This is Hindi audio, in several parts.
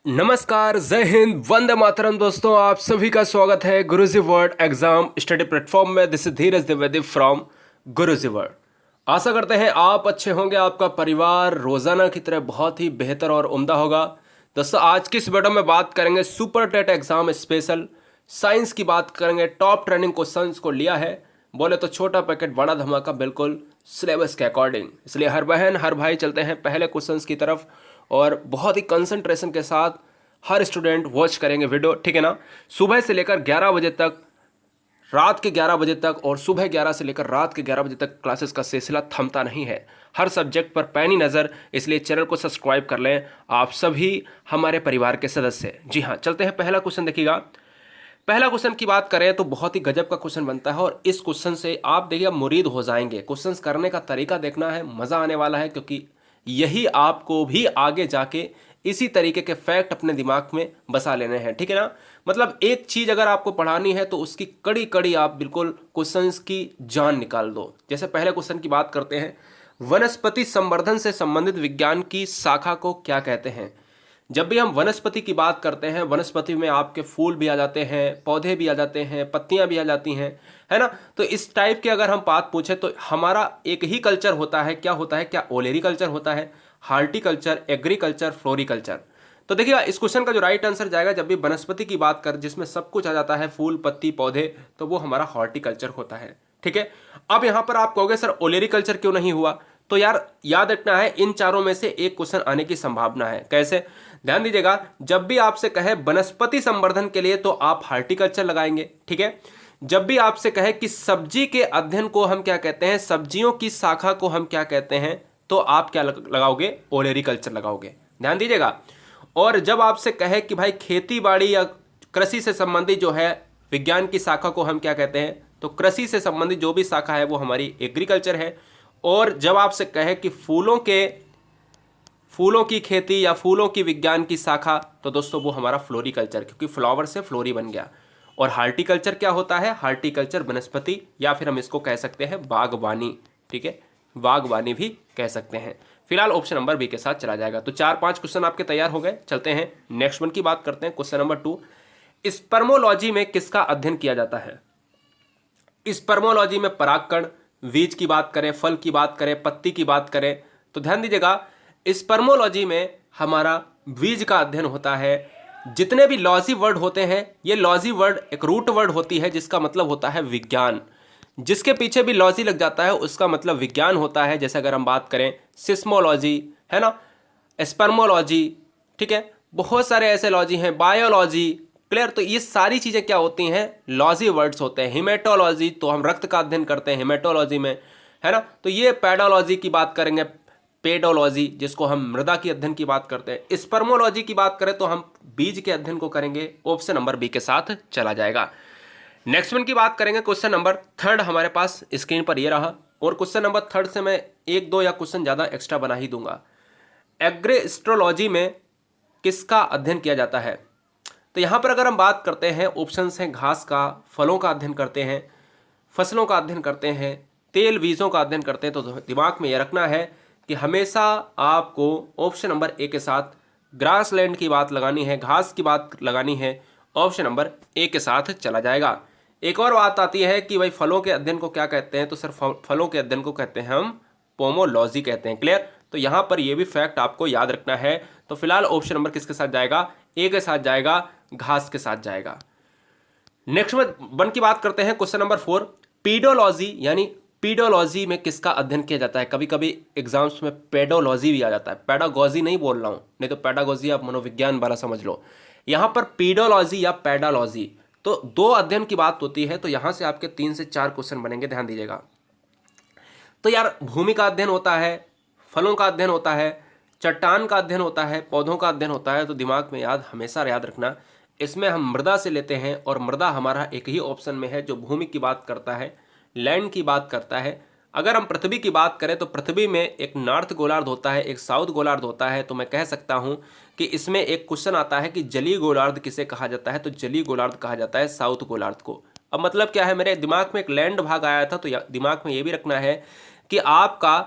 नमस्कार, जय हिंद, वंदे मातरम। दोस्तों, आप सभी का स्वागत है Guruji world exam study platform में। This is Dheeraj Dwivedi from Guruji world. आशा करते हैं आप अच्छे होंगे, आपका परिवार रोजाना की तरह बहुत ही बेहतर और उम्दा होगा। दोस्तों, आज की इस वीडियो में बात करेंगे super TET exam special science की बात करेंगे। टॉप ट्रेंडिंग क्वेश्चंस को लिया है, बोले तो छोटा पैकेट बड़ा धमाका, बिल्कुल सिलेबस के अकॉर्डिंग। इसलिए हर बहन हर भाई चलते हैं पहले क्वेश्चंस की तरफ और बहुत ही कंसंट्रेशन के साथ हर स्टूडेंट वॉच करेंगे वीडियो, ठीक है ना। सुबह से लेकर 11 बजे तक, रात के 11 बजे तक और सुबह 11 से लेकर रात के 11 बजे तक क्लासेस का सिलसिला थमता नहीं है। हर सब्जेक्ट पर पैनी नज़र, इसलिए चैनल को सब्सक्राइब कर लें। आप सभी हमारे परिवार के सदस्य हैं। जी हाँ, चलते हैं पहला क्वेश्चन देखिएगा। पहला क्वेश्चन की बात करें तो बहुत ही गजब का क्वेश्चन बनता है और इस क्वेश्चन से आप देखिए मुरीद हो जाएंगे। क्वेश्चन करने का तरीका देखना है, मज़ा आने वाला है, क्योंकि यही आपको भी आगे जाके इसी तरीके के फैक्ट अपने दिमाग में बसा लेने हैं, ठीक है ना। मतलब एक चीज़ अगर आपको पढ़ानी है तो उसकी कड़ी कड़ी आप बिल्कुल क्वेश्चंस की जान निकाल दो। जैसे पहले क्वेश्चन की बात करते हैं, वनस्पति संवर्धन से संबंधित विज्ञान की शाखा को क्या कहते हैं। जब भी हम वनस्पति की बात करते हैं, वनस्पति में आपके फूल भी आ जाते हैं, पौधे भी आ जाते हैं, पत्तियां भी आ जाती हैं, है ना। तो इस टाइप के अगर हम बात पूछे तो हमारा एक ही कल्चर होता है। क्या होता है? क्या ओलेरी कल्चर होता है, हार्टिकल्चर, एग्रीकल्चर, फ्लोरिकल्चर। तो देखिएगा, इस क्वेश्चन का जो राइट आंसर जाएगा, जब भी वनस्पति की बात कर जिसमें सब कुछ आ जाता है, फूल, पत्ती, पौधे, तो वो हमारा हॉर्टिकल्चर होता है, ठीक है। अब यहां पर आप कहोगे सर ओलेरी कल्चर क्यों नहीं हुआ, तो यार याद रखना है इन चारों में से एक क्वेश्चन आने की संभावना है। कैसे? ध्यान दीजिएगा, जब भी आपसे कहे वनस्पति संवर्धन के लिए तो आप हार्टिकल्चर लगाएंगे, ठीक है। जब भी आपसे कहे कि सब्जी के अध्ययन को हम क्या कहते हैं, सब्जियों की शाखा को हम क्या कहते हैं, तो आप क्या लगाओगे? ओलेरीकल्चर लगाओगे। ध्यान दीजिएगा। और जब आपसे कहे कि भाई खेती बाड़ी या कृषि से संबंधित जो है विज्ञान की शाखा को हम क्या कहते हैं, तो कृषि से संबंधित जो भी शाखा है वो हमारी एग्रीकल्चर है। और जब आपसे कहे कि फूलों की खेती या फूलों की विज्ञान की शाखा, तो दोस्तों वो हमारा फ्लोरिकल्चर, क्योंकि फ्लावर से फ्लोरी बन गया। और हार्टिकल्चर क्या होता है? हार्टिकल्चर वनस्पति, या फिर हम इसको कह सकते हैं बागवानी, ठीक है, बागवानी भी कह सकते हैं। फिलहाल ऑप्शन नंबर बी के साथ चला जाएगा। तो 4-5 क्वेश्चन आपके तैयार हो गए। चलते हैं नेक्स्ट वन की बात करते हैं। क्वेश्चन नंबर 2, स्पर्मोलॉजी में किसका अध्ययन किया जाता है? स्पर्मोलॉजी में परागकण, बीज की बात करें, फल की बात करें, पत्ती की बात करें, तो ध्यान दीजिएगा, स्पर्मोलॉजी में हमारा बीज का अध्ययन होता है। जितने भी लॉजी वर्ड होते हैं, ये लॉजी वर्ड एक रूट वर्ड होती है जिसका मतलब होता है विज्ञान। जिसके पीछे भी लॉजी लग जाता है उसका मतलब विज्ञान होता है। जैसे अगर हम बात करें सिस्मोलॉजी, है ना, स्पर्मोलॉजी, ठीक है, बहुत सारे ऐसे लॉजी हैं, बायोलॉजी, क्लियर। तो ये सारी चीज़ें क्या होती हैं? लॉजी वर्ड्स होते हैं। हिमेटोलॉजी, तो हम रक्त का अध्ययन करते हैं हिमेटोलॉजी में, है ना। तो ये पैडोलॉजी की बात करेंगे, पेडोलॉजी, जिसको हम मृदा की अध्ययन की बात करते हैं। स्पर्मोलॉजी की बात करें तो हम बीज के अध्ययन को करेंगे। ऑप्शन नंबर बी के साथ चला जाएगा। नेक्स्ट वन की बात करेंगे। क्वेश्चन नंबर 3 हमारे पास स्क्रीन पर ये रहा, और क्वेश्चन नंबर 3 से मैं 1-2 या क्वेश्चन ज़्यादा एक्स्ट्रा बना ही दूंगा। एग्रोएस्ट्रोलॉजी में किसका अध्ययन किया जाता है? तो यहाँ पर अगर हम बात करते हैं, ऑप्शंस हैं घास का, फलों का अध्ययन करते हैं, फसलों का अध्ययन करते हैं, तेल बीजों का अध्ययन करते हैं। तो दिमाग में ये रखना है कि हमेशा आपको ऑप्शन नंबर ए के साथ ग्रासलैंड की बात लगानी है, घास की बात लगानी है। ऑप्शन नंबर ए के साथ चला जाएगा। एक और बात आती है कि भाई फलों के अध्ययन को क्या कहते हैं, तो सर फलों के अध्ययन को कहते हैं हम पोमोलॉजी कहते हैं। क्लियर? तो यहाँ पर ये भी फैक्ट आपको याद रखना है। तो फिलहाल ऑप्शन नंबर किसके साथ जाएगा? ए के साथ जाएगा, घास के साथ जाएगा। नेक्स्ट वन की बात करते हैं। क्वेश्चन नंबर 4, पीडोलॉजी, यानी पीडोलॉजी में किसका अध्ययन किया जाता है? कभी कभी एग्जाम्स में पेडोलॉजी भी आ जाता है, पेडागोजी नहीं बोल रहा हूँ, नहीं तो पेडागोजी आप मनोविज्ञान वाला समझ लो। यहाँ पर पीडोलॉजी या पेडालॉजी, तो 2 अध्ययन की बात होती है। तो यहाँ से आपके 3 से 4 क्वेश्चन बनेंगे, ध्यान दीजिएगा। तो यार भूमि का अध्ययन होता है, फलों का अध्ययन होता है, चट्टान का अध्ययन होता है, पौधों का अध्ययन होता है। तो दिमाग में हमेशा याद रखना, इसमें हम मृदा से लेते हैं, और मृदा हमारा एक ही ऑप्शन में है जो भूमि की बात करता है, लैंड की बात करता है। अगर हम पृथ्वी की बात करें तो पृथ्वी में एक नॉर्थ गोलार्ध होता है, एक साउथ गोलार्ध होता है। तो मैं कह सकता हूं कि इसमें एक क्वेश्चन आता है कि जलीय गोलार्ध किसे कहा जाता है, तो जलीय गोलार्ध कहा जाता है साउथ गोलार्ध को। अब मतलब क्या है, मेरे दिमाग में एक लैंड भाग आया था, तो दिमाग में ये भी रखना है कि आपका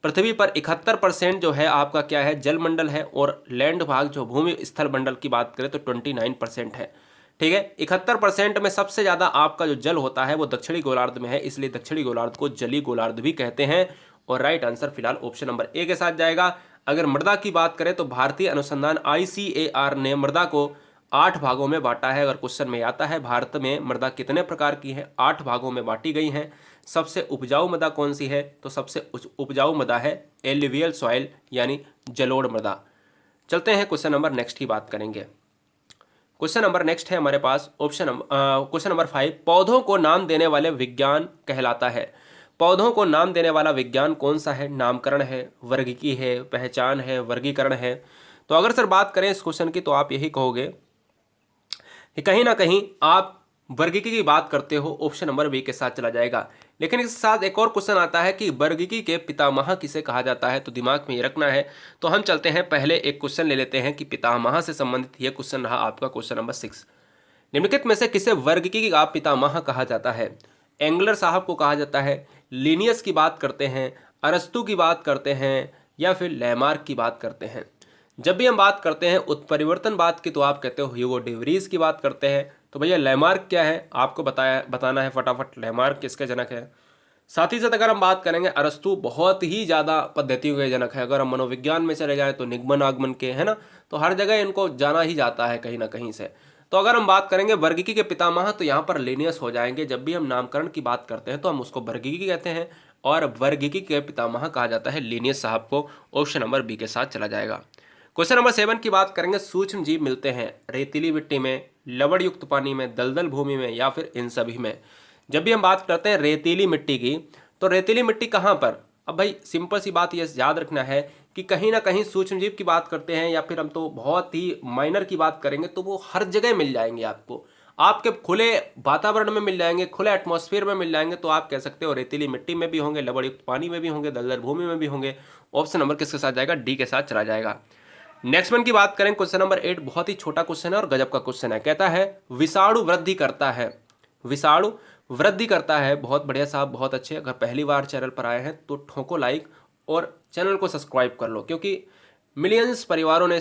पृथ्वी पर 71% जो है आपका क्या है, जलमंडल है, और लैंड भाग जो भूमि स्थल मंडल की बात करें तो 29% है। ठीक है, 71% में सबसे ज़्यादा आपका जो जल होता है वो दक्षिणी गोलार्ध में है, इसलिए दक्षिणी गोलार्ध को जलीय गोलार्ध भी कहते हैं। और राइट आंसर फिलहाल ऑप्शन नंबर ए के साथ जाएगा। अगर मृदा की बात करें तो भारतीय अनुसंधान ICAR ने मृदा को 8 भागों में बांटा है। अगर क्वेश्चन में आता है भारत में मृदा कितने प्रकार की है, 8 भागों में बांटी गई हैं। सबसे उपजाऊ मृदा कौन सी है, तो सबसे उपजाऊ मृदा है एलुवियल सॉइल यानी जलोढ़ मृदा। चलते हैं क्वेश्चन नंबर नेक्स्ट की बात करेंगे। क्वेश्चन नंबर नेक्स्ट है हमारे पास क्वेश्चन नंबर 5, पौधों को नाम देने वाले विज्ञान कहलाता है। पौधों को नाम देने वाला विज्ञान कौन सा है? नामकरण है, वर्गीकी है, पहचान है, वर्गीकरण है। तो अगर सर बात करें इस क्वेश्चन की तो आप यही कहोगे कि कहीं ना कहीं आप वर्गीकी की बात करते हो, ऑप्शन नंबर बी के साथ चला जाएगा। लेकिन इसके साथ एक और क्वेश्चन आता है कि वर्गीकी के पितामह किसे कहा जाता है, तो दिमाग में ये रखना है। तो हम चलते हैं पहले एक क्वेश्चन ले लेते हैं कि पितामह से संबंधित ये क्वेश्चन रहा आपका क्वेश्चन नंबर 6। निम्नलिखित में से किसे वर्गीकी का पितामह कहा जाता है? एंगलर साहब को कहा जाता है, लिनियस की बात करते हैं, अरस्तु की बात करते हैं, या फिर लैमार्क की बात करते हैं। जब भी हम बात करते हैं उत्परिवर्तनवाद की तो आप कहते हो ह्यूगो डे व्रीज की बात करते हैं। तो भैया लैमार्क क्या है आपको बताना है फटाफट, लैमार्क किसके जनक है। साथ ही साथ अगर हम बात करेंगे अरस्तु बहुत ही ज़्यादा पद्धतियों के जनक है। अगर हम मनोविज्ञान में चले जाएँ तो निगमन आगमन के, है ना, तो हर जगह इनको जाना ही जाता है कहीं ना कहीं से। तो अगर हम बात करेंगे वर्गीकी के पितामह तो यहाँ पर लिनियस हो जाएंगे। जब भी हम नामकरण की बात करते हैं तो हम उसको वर्गीकी कहते हैं, और वर्गीकी के पितामह कहा जाता है लिनियस साहब को। ऑप्शन नंबर बी के साथ चला जाएगा। क्वेश्चन नंबर 7 की बात करेंगे, सूक्ष्म जीव मिलते हैं रेतीली मिट्टी में, लवण युक्त पानी में, दलदल भूमि में, या फिर इन सभी में। जब भी हम बात करते हैं रेतीली मिट्टी की तो रेतीली मिट्टी कहाँ पर? अब भाई सिंपल सी बात ये याद रखना है कि कहीं ना कहीं सूक्ष्म जीव की बात करते हैं, या फिर हम तो बहुत ही माइनर की बात करेंगे तो वो हर जगह मिल जाएंगे आपको, आपके खुले वातावरण में मिल जाएंगे, खुले एटमॉस्फेयर में मिल जाएंगे। तो आप कह सकते हो रेतीली मिट्टी में भी होंगे, लवण युक्त पानी में भी होंगे, दलदल भूमि में भी होंगे। ऑप्शन नंबर किसके साथ जाएगा? डी के साथ चला जाएगा। नेक्स्ट वन की बात करें, क्वेश्चन नंबर 8 बहुत ही छोटा क्वेश्चन है और गजब का क्वेश्चन है। कहता है विषाणु वृद्धि करता है, विषाणु वृद्धि करता है। बहुत बढ़िया साहब, बहुत अच्छे। अगर पहली बार चैनल पर आए हैं तो ठोको लाइक और चैनल को सब्सक्राइब कर लो, क्योंकि मिलियंस परिवारों ने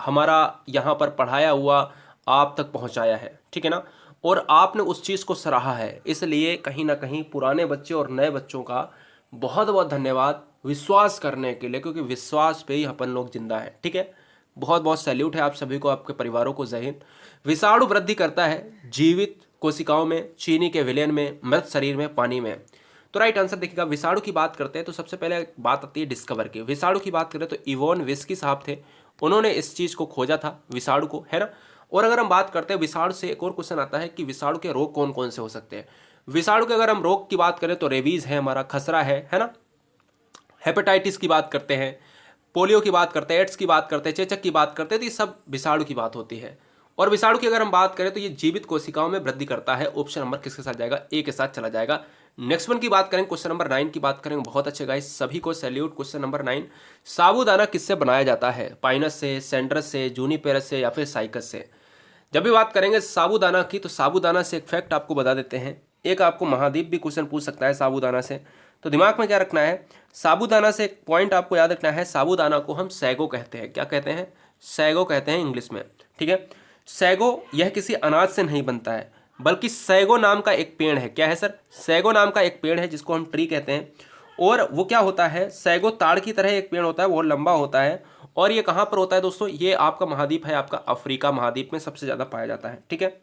हमारा यहाँ पर पढ़ाया हुआ आप तक पहुँचाया है, ठीक है ना, और आपने उस चीज़ को सराहा है। इसलिए कहीं ना कहीं पुराने बच्चे और नए बच्चों का बहुत बहुत धन्यवाद विश्वास करने के लिए, क्योंकि विश्वास पे ही अपन लोग जिंदा है। ठीक है, बहुत बहुत सैल्यूट है आप सभी को, आपके परिवारों को। जय हिंद। विषाणु वृद्धि करता है जीवित कोशिकाओं में, चीनी के विलयन में, मृत शरीर में, पानी में। तो राइट आंसर देखिएगा, विषाणु की बात करते हैं तो सबसे पहले बात आती है डिस्कवर की। विषाणु की बात करें तो इवोन विस्की साहब थे, उन्होंने इस चीज़ को खोजा था विषाणु को, है ना। और अगर हम बात करते हैं विषाणु से, एक और क्वेश्चन आता है कि विषाणु के रोग कौन कौन से हो सकते हैं। विषाणु के अगर हम रोग की बात करें तो रेबीज है हमारा, खसरा है ना, हेपेटाइटिस की बात करते हैं, पोलियो की बात करते हैं, एड्स की बात करते हैं, चेचक की बात करते हैं, तो ये सब विषाणु की बात होती है। और विषाणु की अगर हम बात करें तो ये जीवित कोशिकाओं में वृद्धि करता है। ऑप्शन नंबर किसके साथ जाएगा? ए के साथ चला जाएगा। नेक्स्ट वन की बात करें, क्वेश्चन नंबर 9 की बात करेंगे। बहुत अच्छे गाइस, सभी को सैल्यूट। क्वेश्चन नंबर 9, साबूदाना किससे बनाया जाता है? पाइनस से, सेंड्रस से, जूनिपेरस से, या फिर साइकस से। जब भी बात करेंगे साबूदाना की तो साबूदाना से एक फैक्ट आपको बता देते हैं। एक आपको महाद्वीप भी क्वेश्चन पूछ सकता है साबूदाना से, तो दिमाग में क्या रखना है, साबूदाना से एक पॉइंट आपको याद रखना है। साबूदाना को हम सैगो कहते हैं। क्या कहते हैं? सैगो कहते हैं इंग्लिश में, ठीक है। सैगो यह किसी अनाज से नहीं बनता है, बल्कि सैगो नाम का एक पेड़ है। क्या है सर? सैगो नाम का एक पेड़ है जिसको हम ट्री कहते हैं। और वो क्या होता है, सैगो ताड़ की तरह एक पेड़ होता है, वो लंबा होता है। और ये कहाँ पर होता है दोस्तों? ये आपका महाद्वीप है, आपका अफ्रीका महाद्वीप में सबसे ज़्यादा पाया जाता है, ठीक है।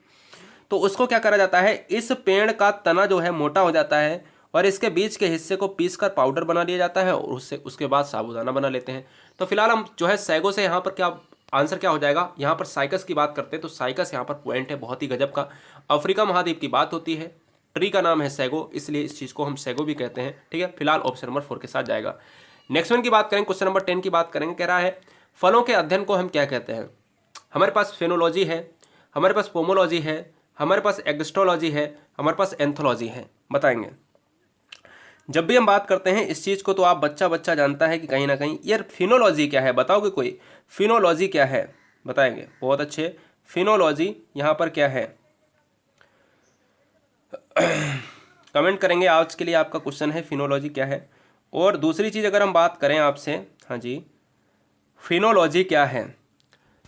तो उसको क्या करा जाता है, इस पेड़ का तना जो है मोटा हो जाता है और इसके बीच के हिस्से को पीसकर पाउडर बना लिया जाता है और उससे उसके बाद साबूदाना बना लेते हैं। तो फिलहाल हम जो है सैगो से यहाँ पर क्या आंसर क्या हो जाएगा, यहाँ पर साइकस की बात करते हैं तो साइकस यहाँ पर पॉइंट है बहुत ही गजब का। अफ्रीका महाद्वीप की बात होती है, ट्री का नाम है सैगो, इसलिए इस चीज़ को हम सैगो भी कहते हैं, ठीक है। फिलहाल ऑप्शन नंबर 4 के साथ जाएगा। नेक्स्ट वन की बात करें, क्वेश्चन नंबर 10 की बात करेंगे। कह रहा है फलों के अध्ययन को हम क्या कहते हैं? हमारे पास फेनोलॉजी है, हमारे पास पोमोलॉजी है, हमारे पास एग्स्ट्रोलॉजी है, हमारे पास एंथोलॉजी है। बताएंगे जब भी हम बात करते हैं इस चीज़ को तो आप बच्चा जानता है कि कहीं ना कहीं यार फिनोलॉजी क्या है, बताओगे कोई? फिनोलॉजी क्या है बताएंगे? बहुत अच्छे, फिनोलॉजी यहाँ पर क्या है कमेंट करेंगे। आज के लिए आपका क्वेश्चन है फिनोलॉजी क्या है। और दूसरी चीज़ अगर हम बात करें आपसे, हाँ जी, फिनोलॉजी क्या है।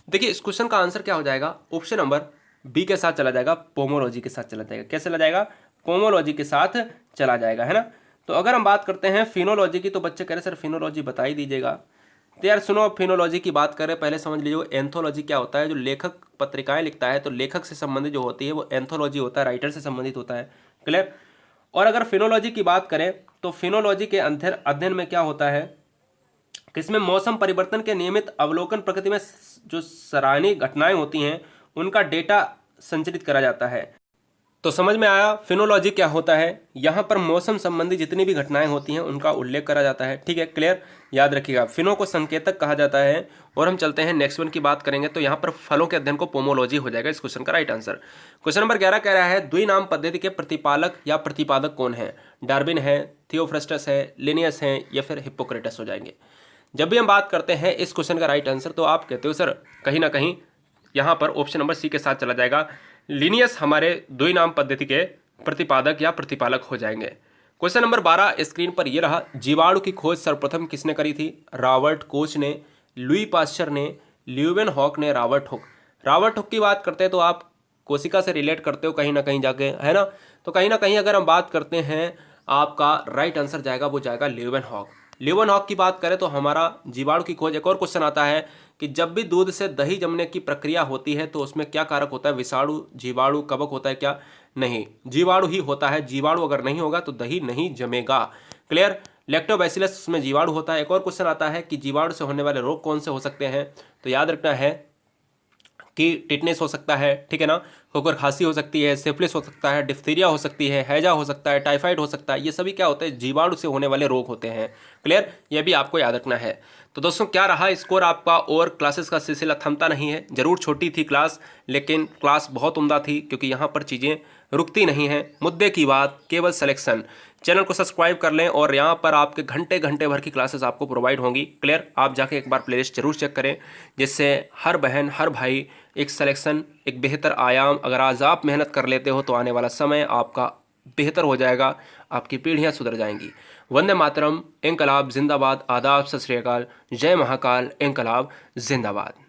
देखिए इस क्वेश्चन का आंसर क्या हो जाएगा, ऑप्शन नंबर बी के साथ चला जाएगा, पोमोलॉजी के साथ चला जाएगा। कैसे चला जाएगा, पोमोलॉजी के साथ चला जाएगा, है ना। तो अगर हम बात करते हैं फिनोलॉजी की, तो बच्चे कह रहे सर फिनोलॉजी बता ही दीजिएगा। तो यार सुनो, फिनोलॉजी की बात करें पहले समझ लीजिए एंथोलॉजी क्या होता है। जो लेखक पत्रिकाएं लिखता है तो लेखक से संबंधित जो होती है वो एंथोलॉजी होता है, राइटर से संबंधित होता है। क्लियर। और अगर फिनोलॉजी की बात करें तो फिनोलॉजी के अध्ययन में क्या होता है कि इसमें मौसम परिवर्तन के नियमित अवलोकन, प्रकृति में जो सराहनीय घटनाएं होती हैं उनका डेटा संचरित करा जाता है। तो समझ में आया फिनोलॉजी क्या होता है। यहाँ पर मौसम संबंधी जितनी भी घटनाएं होती हैं उनका उल्लेख करा जाता है। ठीक है, क्लियर, याद रखिएगा। फिनो को संकेतक कहा जाता है। और हम चलते हैं नेक्स्ट वन की बात करेंगे, तो यहाँ पर फलों के अध्ययन को पोमोलॉजी हो जाएगा इस क्वेश्चन का राइट आंसर। क्वेश्चन नंबर 11 कह रहा है द्विनाम पद्धति के प्रतिपालक या प्रतिपादक कौन है। डार्विन है, थियोफ्रस्टस है, लिनियस है, या फिर हिप्पोक्रेटस हो जाएंगे। जब भी हम बात करते हैं इस क्वेश्चन का राइट आंसर, तो आप कहते हो सर कहीं ना कहीं यहाँ पर ऑप्शन नंबर सी के साथ चला जाएगा। लिनियस हमारे द्विनाम पद्धति के प्रतिपादक या प्रतिपालक हो जाएंगे। क्वेश्चन नंबर 12 स्क्रीन पर ये रहा, जीवाणु की खोज सर्वप्रथम किसने करी थी। रॉबर्ट कोच ने, लुई पास्चर ने, ल्यूवेनहॉक ने, रॉबर्ट हुक। रॉबर्ट हुक की बात करते हैं तो आप कोशिका से रिलेट करते हो कहीं ना कहीं जाके, है ना। तो कहीं ना कहीं अगर हम बात करते हैं, आपका राइट आंसर जाएगा, वो जाएगा ल्यूवेनहॉक। ल्यूवेनहॉक की बात करें तो हमारा जीवाणु की खोज। एक और क्वेश्चन आता है कि जब भी दूध से दही जमने की प्रक्रिया होती है तो उसमें क्या कारक होता है, विषाणु, जीवाणु, कवक होता है क्या, नहीं, जीवाणु ही होता है। जीवाणु अगर नहीं होगा तो दही नहीं जमेगा। क्लियर। लैक्टोबैसिलस में जीवाणु होता है। एक और क्वेश्चन आता है कि जीवाणु से होने वाले रोग कौन से हो सकते हैं, तो याद रखना है कि टिटनेस हो सकता है, ठीक है ना, खोखर खांसी हो सकती है, सिफिलिस हो सकता है, डिप्थीरिया हो सकती है, हैजा हो सकता है, टाइफाइड हो सकता है। ये सभी क्या होते हैं, जीवाणु से होने वाले रोग होते हैं। क्लियर, ये भी आपको याद रखना है। तो दोस्तों क्या रहा स्कोर आपका, और क्लासेस का सिलसिला थमता नहीं है। जरूर छोटी थी क्लास, लेकिन क्लास बहुत उम्दा थी, क्योंकि यहाँ पर चीज़ें रुकती नहीं हैं। मुद्दे की बात, केवल सिलेक्शन। चैनल को सब्सक्राइब कर लें, और यहाँ पर आपके घंटे घंटे भर की क्लासेस आपको प्रोवाइड होंगी। क्लियर, आप जाके एक बार प्लेलिस्ट जरूर चेक करें, जिससे हर बहन हर भाई एक सिलेक्शन, एक बेहतर आयाम, अगर आज आप मेहनत कर लेते हो तो आने वाला समय आपका बेहतर हो जाएगा, आपकी पीढ़ियाँ सुधर जाएंगी। वंदे मातरम, इंकलाब जिंदाबाद, आदाब, सत श्री अकाल, जय महाकाल, इंकलाब जिंदाबाद।